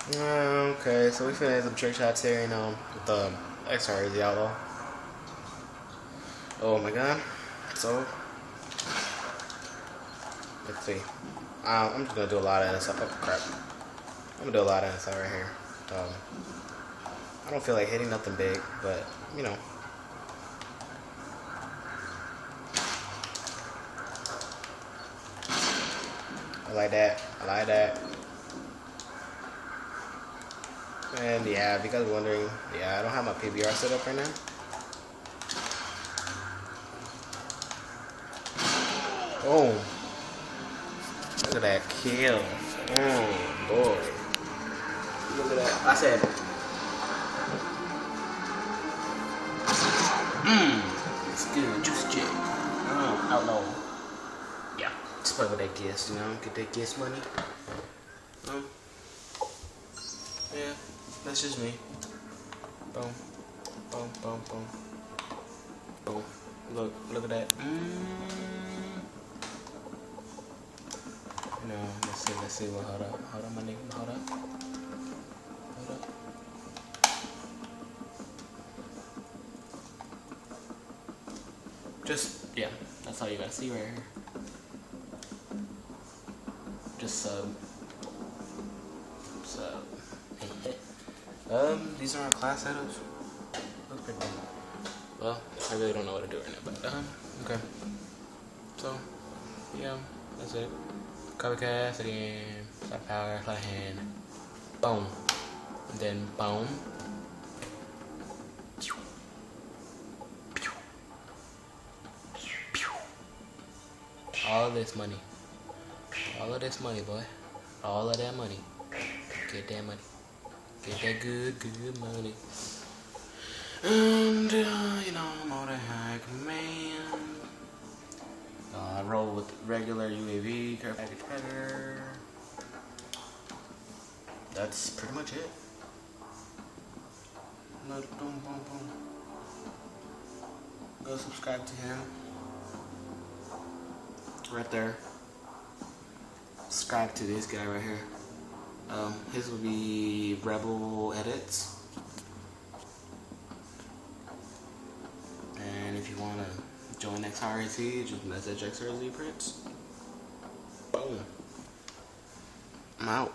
Okay, so we finna some trick shots here, with the XR the outlaw. Oh my god. So, let's see. I'm just gonna do a lot of this. Oh crap. I'm gonna do a lot of this right here. I don't feel like hitting nothing big, but I like that. I like that. And yeah, if you guys are wondering, yeah, I don't have my PBR set up right now. Oh, look at that kill. Oh boy. Look at that. I said, it's good. Juice J. Outlaw. Yeah, just play with that guess, get that guess money. Yeah, that's just me. Boom, boom, boom, boom, boom. Look at that. Let's see. Well, hold up, my nigga, hold up. Just, yeah, that's all you gotta see right here. Just sub. These are our class setups. Look pretty good. Well, I really don't know what to do right now, but, okay. So, yeah, that's it. Copycast again, flat power, flat hand, boom, and then boom. All of this money, boy, all of that money. Get that money, get that good money. And Motor Hack Man. I roll with regular UAV, care package header. That's pretty much it. Go subscribe to him. Right there. Subscribe to this guy right here. His will be Rebel Edits. And if you want to join XRZ, just message XRZ Prince. Boom. I'm out.